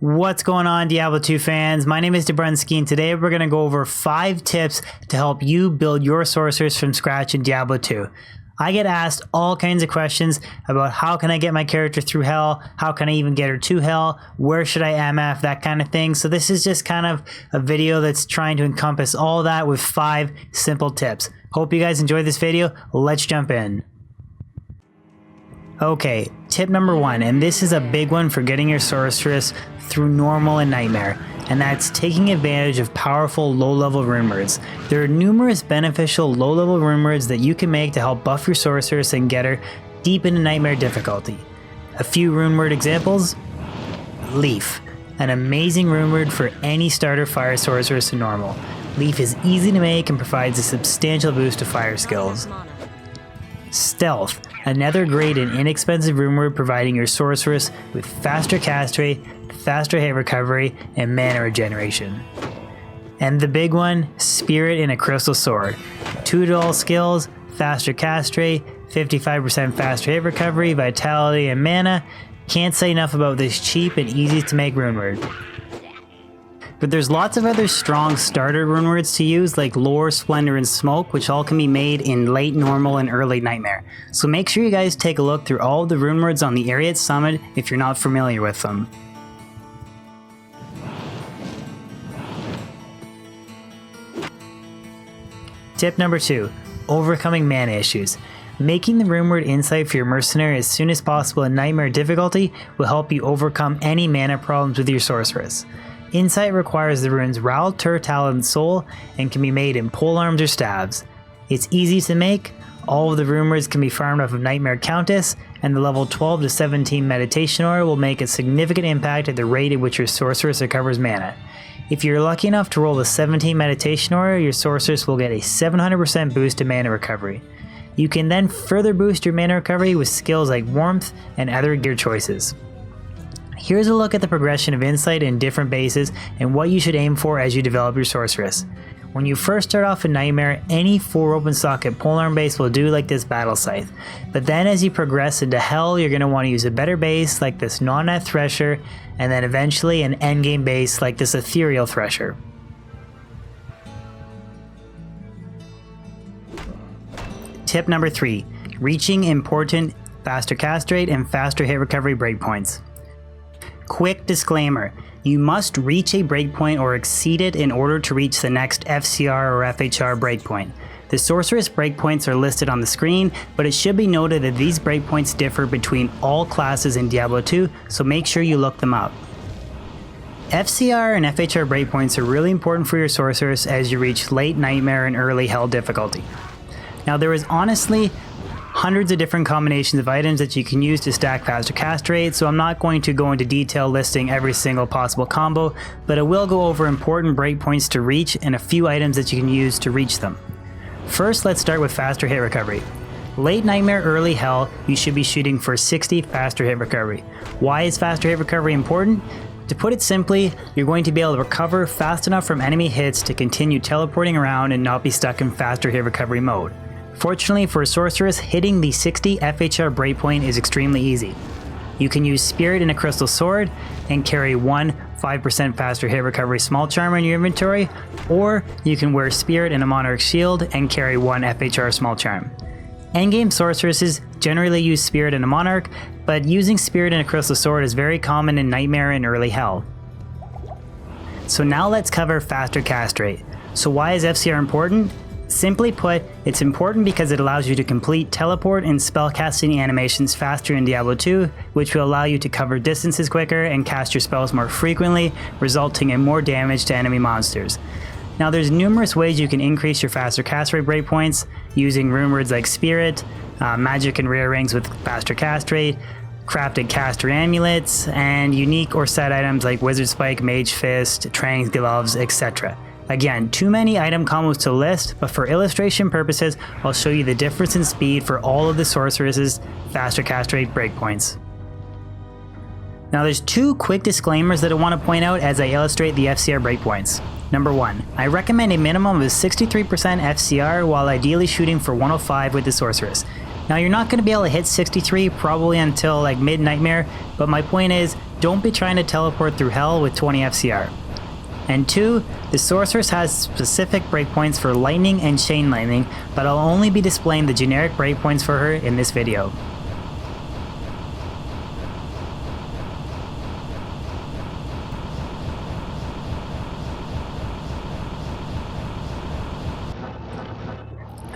What's going on, Diablo 2 fans? My name is Debrunski, and today we're going to go over 5 tips to help you build your sorceress from scratch in Diablo 2. I get asked all kinds of questions about how can I get my character through hell, how can I even get her to hell, where should I MF, that kind of thing. So this is just kind of a video that's trying to encompass all that with 5 simple tips. Hope you guys enjoyed this video. Let's jump in. Okay, tip number 1, and this is a big one for getting your sorceress through normal and nightmare, and that's taking advantage of powerful low-level rune words. There are numerous beneficial low-level rune words that you can make to help buff your sorceress and get her deep into nightmare difficulty. A few rune word examples: Leaf, an amazing rune word for any starter fire sorceress in normal. Leaf is easy to make and provides a substantial boost to fire skills. Stealth, another great and inexpensive rune word providing your sorceress with faster cast rate, faster hit recovery, and mana regeneration. And the big one, Spirit in a Crystal Sword. 2 to all skills, faster cast rate, 55% faster hit recovery, vitality, and mana. Can't say enough about this cheap and easy to make rune word. But there's lots of other strong starter rune words to use, like Lore, Splendor, and Smoke, which all can be made in late normal and early nightmare. So make sure you guys take a look through all of the rune words on the Ariat Summit if you're not familiar with them. Tip number 2, overcoming mana issues. Making the rune word Insight for your mercenary as soon as possible in nightmare difficulty will help you overcome any mana problems with your sorceress. Insight requires the runes Ral, Tur, Tal, and Soul, and can be made in polearms or stabs. It's easy to make, all of the rune words can be farmed off of Nightmare Countess, and the level 12 to 17 Meditation Aura will make a significant impact at the rate at which your sorceress recovers mana. If you're lucky enough to roll the 17 Meditation Aura, your sorceress will get a 700% boost to mana recovery. You can then further boost your mana recovery with skills like Warmth and other gear choices. Here's a look at the progression of Insight in different bases and what you should aim for as you develop your sorceress. When you first start off in Nightmare, any 4 open socket polearm base will do, like this Battle Scythe. But then as you progress into Hell, you're going to want to use a better base like this Non-Net Thresher, and then eventually an endgame base like this Ethereal Thresher. Tip number 3, reaching important faster cast rate and faster hit recovery breakpoints. Quick disclaimer, you must reach a breakpoint or exceed it in order to reach the next FCR or FHR breakpoint. The sorceress breakpoints are listed on the screen, but it should be noted that these breakpoints differ between all classes in Diablo 2, so make sure you look them up. FCR and FHR breakpoints are really important for your sorceress as you reach late Nightmare and early Hell difficulty. Now there is honestly hundreds of different combinations of items that you can use to stack faster cast rate, so I'm not going to go into detail listing every single possible combo, but I will go over important breakpoints to reach and a few items that you can use to reach them. First, let's start with faster hit recovery. Late Nightmare, early Hell, you should be shooting for 60 faster hit recovery. Why is faster hit recovery important? To put it simply, you're going to be able to recover fast enough from enemy hits to continue teleporting around and not be stuck in faster hit recovery mode. Fortunately for a sorceress, hitting the 60 FHR breakpoint is extremely easy. You can use Spirit in a Crystal Sword and carry 5% faster hit recovery small charm in your inventory, or you can wear Spirit in a Monarch Shield and carry 1 FHR small charm. Endgame sorceresses generally use Spirit in a Monarch, but using Spirit in a Crystal Sword is very common in Nightmare and early Hell. So now let's cover faster cast rate. So why is FCR important? Simply put, it's important because it allows you to complete teleport and spellcasting animations faster in Diablo 2, which will allow you to cover distances quicker and cast your spells more frequently, resulting in more damage to enemy monsters. Now there's numerous ways you can increase your faster cast rate breakpoints using rune words like Spirit, magic and rare rings with faster cast rate, crafted caster amulets, and unique or set items like Wizard Spike, Mage Fist, Trang's Gloves, etc. Again, too many item combos to list, but for illustration purposes, I'll show you the difference in speed for all of the sorceresses' faster cast rate breakpoints. Now there's 2 quick disclaimers that I want to point out as I illustrate the FCR breakpoints. Number 1, I recommend a minimum of 63% FCR while ideally shooting for 105 with the sorceress. Now you're not going to be able to hit 63 probably until like mid-Nightmare, but my point is don't be trying to teleport through hell with 20 FCR. And 2, the Sorceress has specific breakpoints for lightning and chain lightning, but I'll only be displaying the generic breakpoints for her in this video.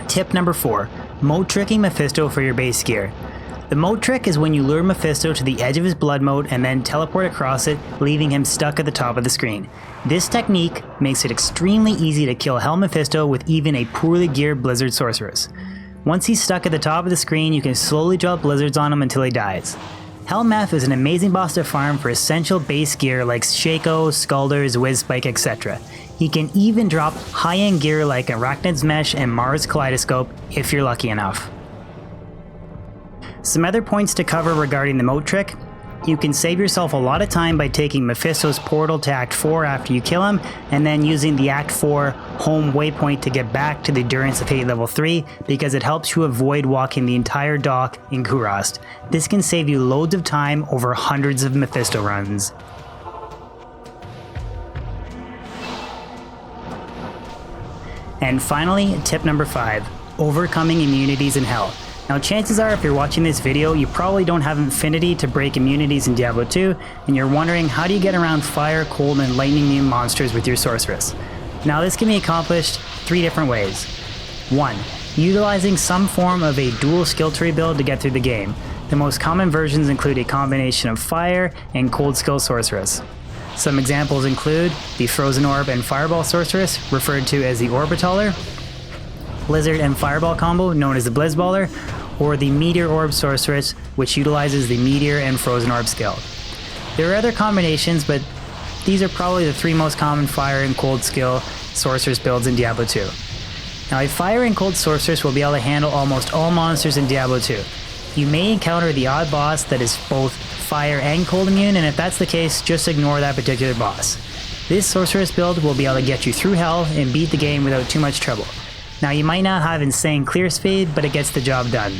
Tip number 4, moat tricking Mephisto for your base gear. The moat trick is when you lure Mephisto to the edge of his blood moat and then teleport across it, leaving him stuck at the top of the screen. This technique makes it extremely easy to kill Hell Mephisto with even a poorly geared Blizzard Sorceress. Once he's stuck at the top of the screen, you can slowly drop blizzards on him until he dies. Hell Meph is an amazing boss to farm for essential base gear like Shaco, Scalders, Whizspike, etc. He can even drop high-end gear like Arachnid's Mesh and Mars Kaleidoscope if you're lucky enough. Some other points to cover regarding the moat trick. You can save yourself a lot of time by taking Mephisto's portal to Act 4 after you kill him, and then using the Act 4 home waypoint to get back to the Endurance of Hate level 3, because it helps you avoid walking the entire dock in Kurast. This can save you loads of time over hundreds of Mephisto runs. And finally, tip number 5, overcoming immunities in Hell. Now chances are if you're watching this video, you probably don't have Infinity to break immunities in Diablo 2, and you're wondering how do you get around fire, cold, and lightning immune monsters with your Sorceress. Now this can be accomplished 3 different ways. 1. Utilizing some form of a dual skill tree build to get through the game. The most common versions include a combination of fire and cold skill Sorceress. Some examples include the Frozen Orb and Fireball Sorceress, referred to as the Orbitaller, Blizzard and Fireball combo, known as the Blizzballer, or the Meteor Orb Sorceress, which utilizes the Meteor and Frozen Orb skill. There are other combinations, but these are probably the 3 most common fire and cold skill Sorceress builds in Diablo 2. Now a fire and cold Sorceress will be able to handle almost all monsters in Diablo 2. You may encounter the odd boss that is both fire and cold immune, and if that's the case, just ignore that particular boss. This Sorceress build will be able to get you through hell and beat the game without too much trouble. Now you might not have insane clear speed, but it gets the job done.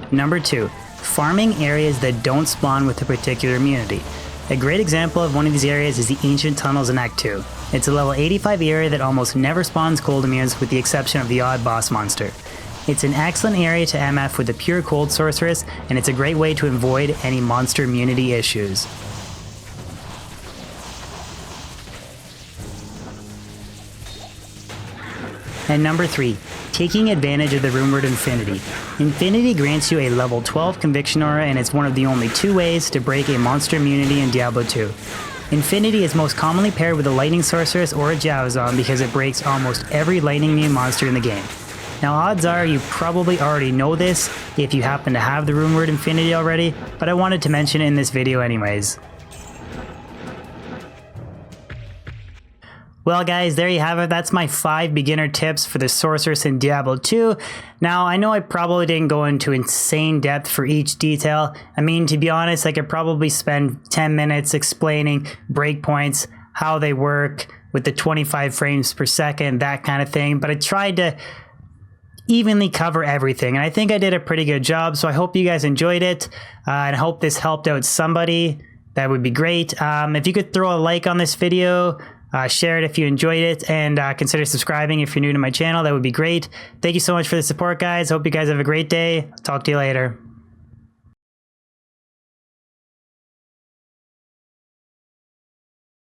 Number 2, farming areas that don't spawn with a particular immunity. A great example of one of these areas is the Ancient Tunnels in Act 2. It's a level 85 area that almost never spawns cold immunes with the exception of the odd boss monster. It's an excellent area to MF with a pure cold Sorceress, and it's a great way to avoid any monster immunity issues. And number 3, taking advantage of the rumored Infinity. Infinity grants you a level 12 Conviction Aura, and it's one of the only 2 ways to break a monster immunity in Diablo 2. Infinity is most commonly paired with a Lightning Sorceress or a Javazon because it breaks almost every lightning immune monster in the game. Now odds are you probably already know this if you happen to have the rumored Infinity already, but I wanted to mention it in this video anyways. Well guys, there you have it. That's my 5 beginner tips for the Sorceress in Diablo 2. Now, I know I probably didn't go into insane depth for each detail. I mean, to be honest, I could probably spend 10 minutes explaining breakpoints, how they work with the 25 frames per second, that kind of thing, but I tried to evenly cover everything, and I think I did a pretty good job, so I hope you guys enjoyed it, and I hope this helped out somebody. That would be great. If you could throw a like on this video, share it if you enjoyed it, and consider subscribing if you're new to my channel. That would be great. Thank you so much for the support, guys. Hope you guys have a great day. Talk to you later.